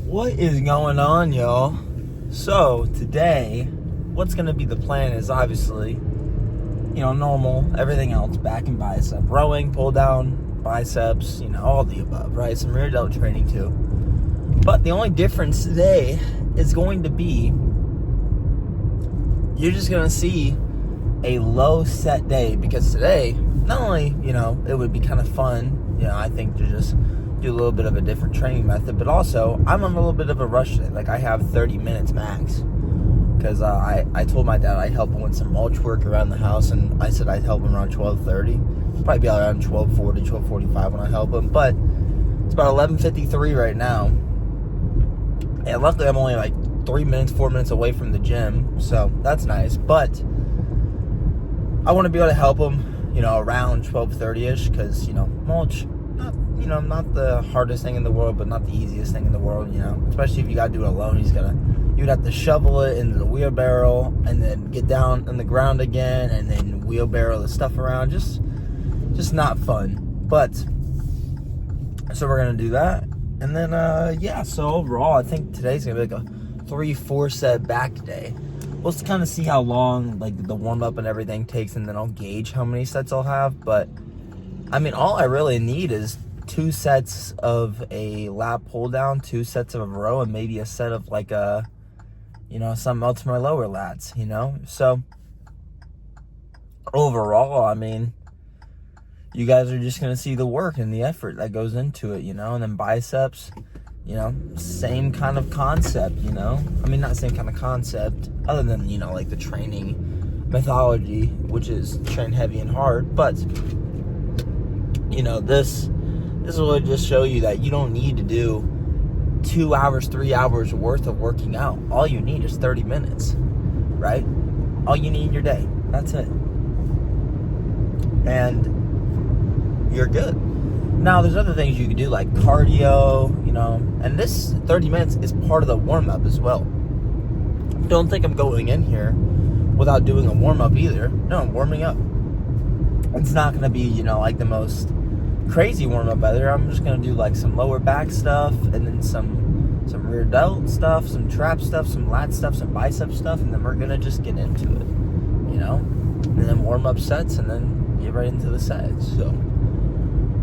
What is going on, y'all? So today, what's gonna be the plan is obviously, normal, everything else, back and bicep, rowing, pull down, biceps, all the above, right? Some rear delt training too. But the only difference today is going to be, you're just gonna see a low set day, because today, not only, it would be kind of fun, I think, to just do a little bit of a different training method, but also I'm on a little bit of a rush today. Like, I have 30 minutes max, because I told my dad I'd help him with some mulch work around the house, and I said I'd help him around 12:30, probably be around 12:40, 12:45 when I help him, but it's about 11:53 right now, and luckily I'm only like 4 minutes away from the gym, so that's nice. But I want to be able to help him, around 12:30ish, because mulch, not the hardest thing in the world, but not the easiest thing in the world, especially if you gotta do it alone. You'd have to shovel it into the wheelbarrow and then get down on the ground again and then wheelbarrow the stuff around. Just not fun. But so we're gonna do that, and then so overall I think today's gonna be like a 3-4 set back day. We'll kind of see how long like the warm-up and everything takes, and then I'll gauge how many sets I'll have. But I mean, all I really need is 2 sets of a lat pull down, 2 sets of a row, and maybe a set of like something else for my lower lats, So overall, I mean, you guys are just going to see the work and the effort that goes into it, and then biceps, same kind of concept, I mean, not same kind of concept, other than, like the training methodology, which is train heavy and hard, but, this will just show you that you don't need to do 2 hours, 3 hours worth of working out. All you need is 30 minutes, right? All you need in your day. That's it. And you're good. Now, there's other things you can do, like cardio, and this 30 minutes is part of the warm-up as well. Don't think I'm going in here without doing a warm-up either. No, I'm warming up. It's not going to be, like the most crazy warm-up either. I'm just going to do like some lower back stuff, and then some rear delt stuff, some trap stuff, some lat stuff, some bicep stuff, and then we're going to just get into it, and then warm up sets, and then get right into the sets. So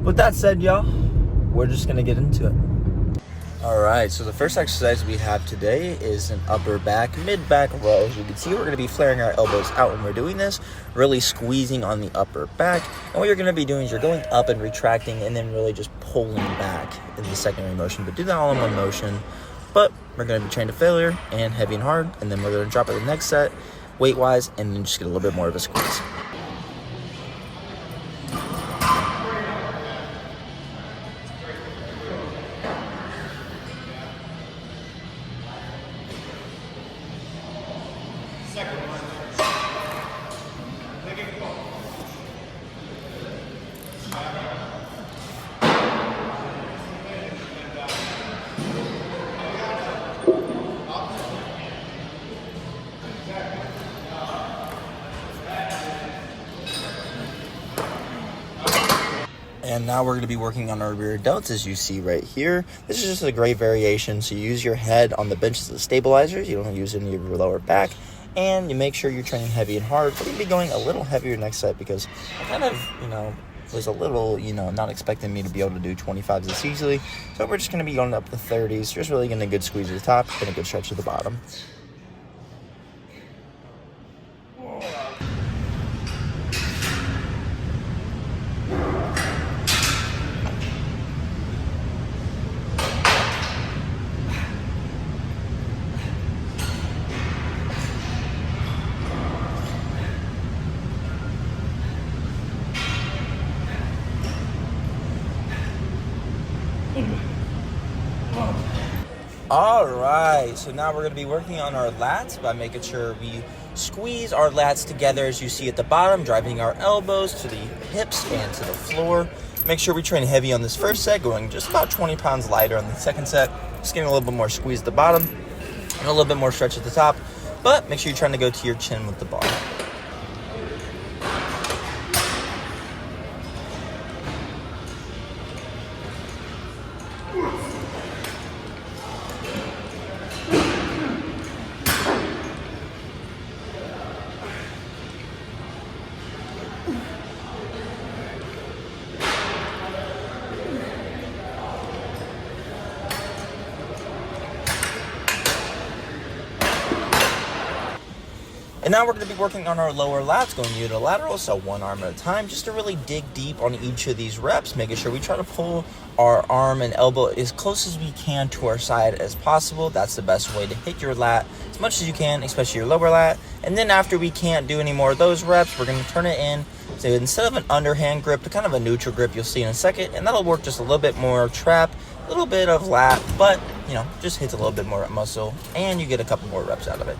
with that said, y'all, we're just going to get into it. All right, so the first exercise we have today is an upper back, mid-back row. As you can see, we're going to be flaring our elbows out when we're doing this, really squeezing on the upper back. And what you're going to be doing is you're going up and retracting, and then really just pulling back in the secondary motion. But do that all in one motion. But we're going to be trained to failure and heavy and hard, and then we're going to drop it the next set, weight-wise, and then just get a little bit more of a squeeze. And now we're going to be working on our rear delts, as you see right here. This is just a great variation. So you use your head on the bench as a stabilizer. You don't use any of your lower back. And you make sure you're training heavy and hard. We're going to be going a little heavier next set, because I kind of, was a little, not expecting me to be able to do 25s this easily. So we're just going to be going up the 30s. Just really getting a good squeeze at the top and a good stretch at the bottom. All right, so now we're going to be working on our lats by making sure we squeeze our lats together, as you see at the bottom, driving our elbows to the hips and to the floor. Make sure we train heavy on this first set, going just about 20 pounds lighter on the second set. Just getting a little bit more squeeze at the bottom and a little bit more stretch at the top, but make sure you're trying to go to your chin with the bar. And now we're going to be working on our lower lats, going unilateral, so one arm at a time, just to really dig deep on each of these reps, making sure we try to pull our arm and elbow as close as we can to our side as possible. That's the best way to hit your lat as much as you can, especially your lower lat. And then after we can't do any more of those reps, we're going to turn it in. So instead of an underhand grip to kind of a neutral grip, you'll see in a second, and that'll work just a little bit more trap, a little bit of lat, but, you know, just hits a little bit more muscle, and you get a couple more reps out of it.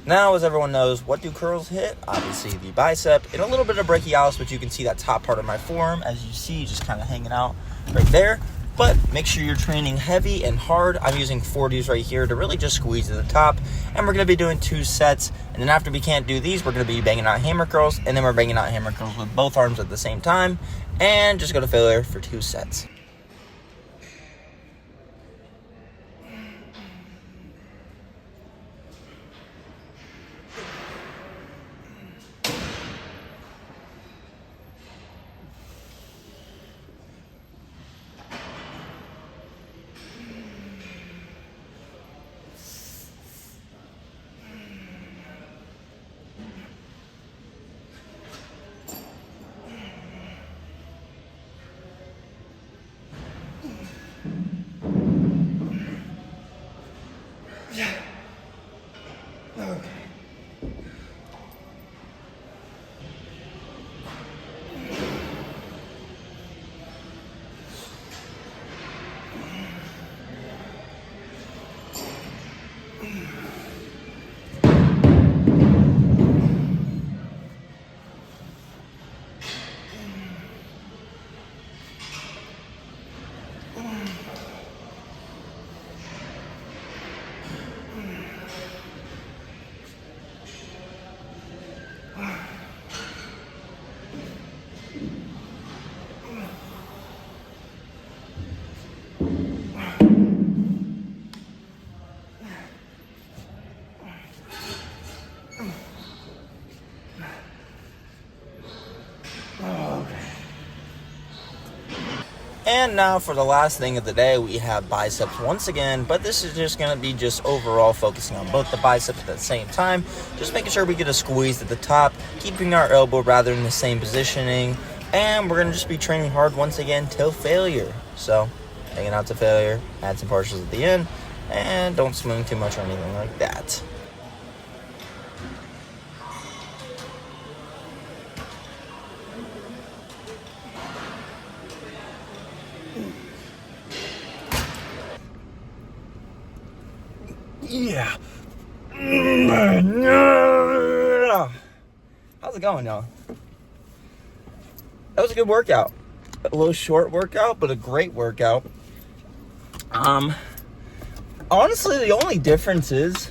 Now, as everyone knows, what do curls hit? Obviously the bicep and a little bit of brachialis, but you can see that top part of my forearm, as you see, just kind of hanging out right there. But make sure you're training heavy and hard. I'm using 40s right here to really just squeeze to the top. And we're going to be doing 2 sets. And then after we can't do these, we're going to be banging out hammer curls. And then we're banging out hammer curls with both arms at the same time. And just go to failure for 2 sets. And now for the last thing of the day, we have biceps once again, but this is just going to be just overall focusing on both the biceps at the same time, just making sure we get a squeeze at the top, keeping our elbow rather in the same positioning, and we're going to just be training hard once again till failure. So, hanging out to failure, add some partials at the end, and don't swing too much or anything like that. Yeah. How's it going, y'all? That was a good workout. A little short workout, but a great workout. Honestly, the only difference is,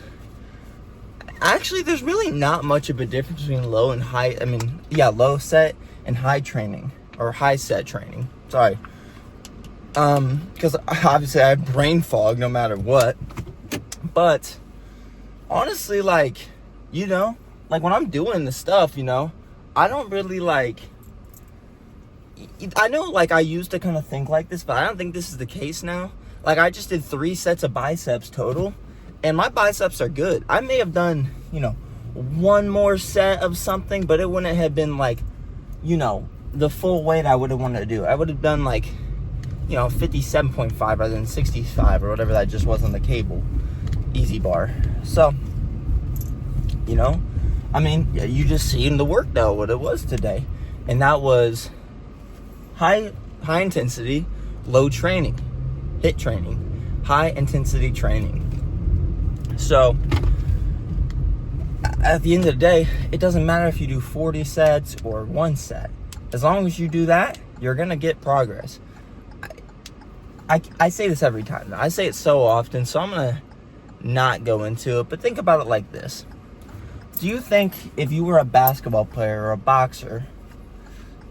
actually, there's really not much of a difference between low and high. Low set and high training, or high set training. Sorry. Because obviously I have brain fog no matter what. But honestly, like, you know, like when I'm doing this stuff, you know, I don't really like, I know, like, I used to kind of think like this, but I don't think this is the case now. Like, I just did 3 sets of biceps total, and my biceps are good. I may have done, you know, 1 more set of something, but it wouldn't have been like, you know, the full weight I would have wanted to do. I would have done like, you know, 57.5 rather than 65 or whatever that just was on the cable easy bar. So, you know, I mean, you just seen the work though, what it was today. And that was high intensity, low training, HIIT training, high intensity training. So at the end of the day, it doesn't matter if you do 40 sets or 1 set. As long as you do that, you're gonna get progress. I say this every time. I say it so often, so I'm gonna not go into it, but think about it like this. Do you think if you were a basketball player or a boxer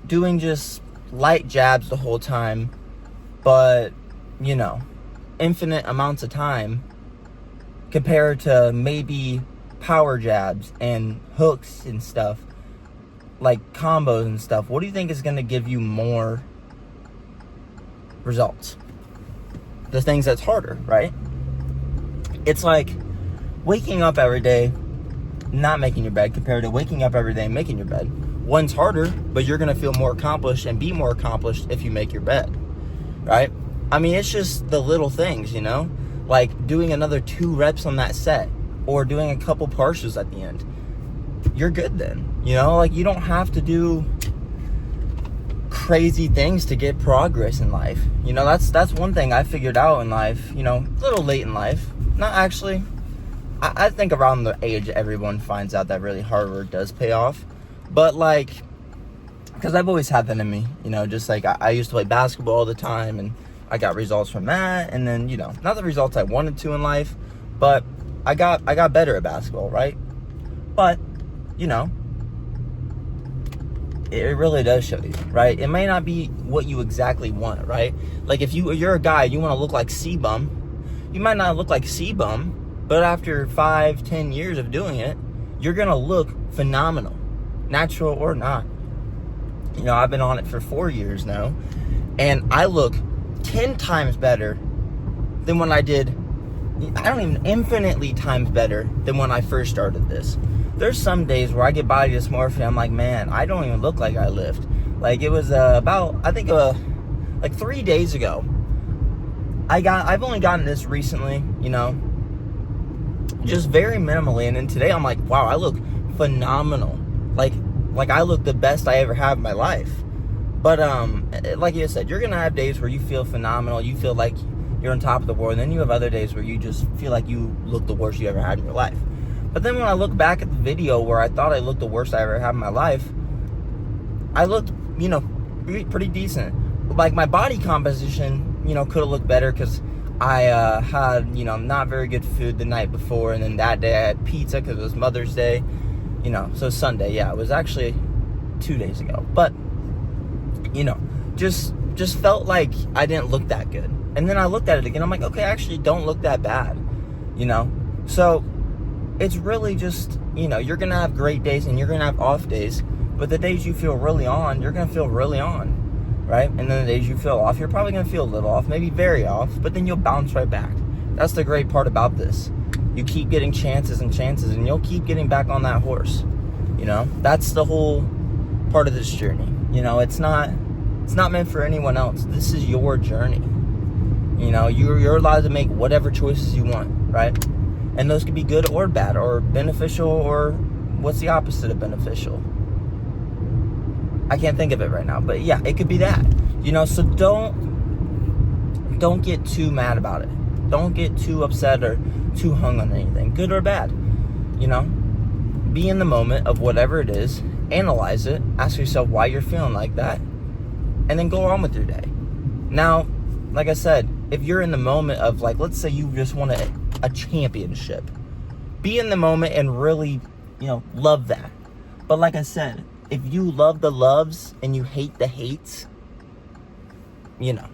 doing just light jabs the whole time, but, you know, infinite amounts of time compared to maybe power jabs and hooks and stuff, like combos and stuff, what do you think is going to give you more results? The things that's harder, right? It's like waking up every day, not making your bed, compared to waking up every day and making your bed. One's harder, but you're going to feel more accomplished and be more accomplished if you make your bed, right? I mean, it's just the little things, you know? Like doing another 2 reps on that set or doing a couple partials at the end. You're good then, you know? Like, you don't have to do crazy things to get progress in life. You know, that's one thing I figured out in life, you know, a little late in life. Not actually. I think around the age everyone finds out that really hard work does pay off. But, like, because I've always had that in me, you know, just like I used to play basketball all the time, and I got results from that, and then, you know, not the results I wanted to in life, but I got better at basketball, right? But, you know, it really does show you, right? It may not be what you exactly want, right? Like, if you're a guy, you want to look like C-Bum, you might not look like C-Bum, but after 5-10 years of doing it, you're going to look phenomenal, natural or not. You know, I've been on it for 4 years now, and I look 10 times better than when I did, infinitely times better than when I first started this. There's some days where I get body dysmorphia, I'm like, man, I don't even look like I lift. Like, it was like 3 days ago. I've only gotten this recently, you know, just very minimally, and then today I'm like, wow, I look phenomenal. Like I look the best I ever have in my life. But like you said, you're gonna have days where you feel phenomenal, you feel like you're on top of the world, and then you have other days where you just feel like you look the worst you ever had in your life. But then when I look back at the video where I thought I looked the worst I ever had in my life, I looked, you know, pretty decent. Like, my body composition, you know, could have looked better because I had, you know, not very good food the night before, and then that day I had pizza because it was Mother's Day, you know, so Sunday, yeah, it was actually 2 days ago. But, you know, just felt like I didn't look that good. And then I looked at it again, I'm like, okay, I actually don't look that bad, you know? So it's really just, you know, you're going to have great days and you're going to have off days, but the days you feel really on, you're going to feel really on, right? And then the days you feel off, you're probably going to feel a little off, maybe very off, but then you'll bounce right back. That's the great part about this. You keep getting chances and chances, and you'll keep getting back on that horse, you know? That's the whole part of this journey. You know, it's not meant for anyone else. This is your journey. You know, you're allowed to make whatever choices you want, right? And those could be good or bad, or beneficial, or what's the opposite of beneficial? I can't think of it right now, but yeah, it could be that. You know, so don't get too mad about it. Don't get too upset or too hung on anything, good or bad. You know, be in the moment of whatever it is, analyze it, ask yourself why you're feeling like that, and then go on with your day. Now, like I said, if you're in the moment of, like, let's say you just want a championship, be in the moment and really, you know, love that. But like I said, if you love the loves and you hate the hates, you know,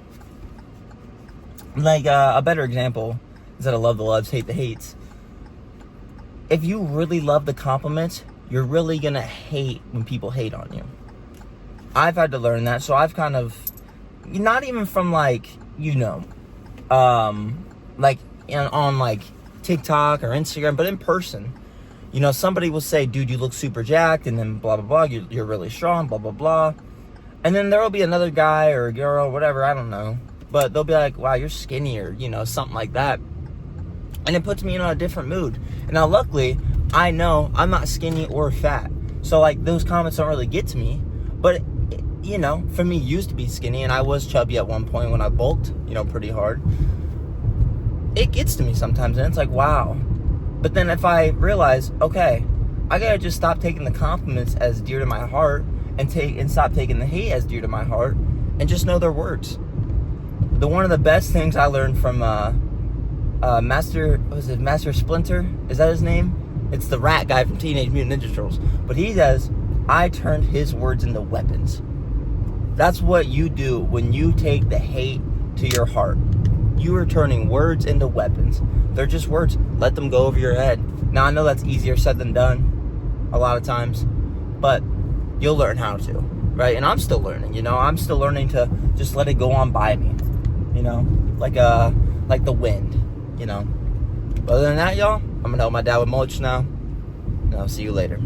like a better example instead of love the loves, hate the hates. If you really love the compliments, you're really gonna hate when people hate on you. I've had to learn that, so I've kind of, not even from, like, you know, like on like TikTok or Instagram, but in person. You know, somebody will say, dude, you look super jacked, and then blah, blah, blah, you're really strong, blah, blah, blah. And then there will be another guy or a girl, whatever, I don't know, but they'll be like, wow, you're skinnier, you know, something like that. And it puts me in a different mood. And now, luckily, I know I'm not skinny or fat. So, like, those comments don't really get to me. But, you know, for me, used to be skinny, and I was chubby at one point when I bulked, you know, pretty hard. It gets to me sometimes, and it's like, wow. But then if I realize, okay, I gotta just stop taking the compliments as dear to my heart and stop taking the hate as dear to my heart, and just know their words. One of the best things I learned from Master Splinter, is that his name? It's the rat guy from Teenage Mutant Ninja Turtles. But he says, I turned his words into weapons. That's what you do when you take the hate to your heart. You are turning words into weapons. They're just words. Let them go over your head. Now, I know that's easier said than done a lot of times, but you'll learn how to, right? And I'm still learning, I'm still learning to just let it go on by me, like the wind, Other than that, y'all, I'm going to help my dad with mulch now, and I'll see you later.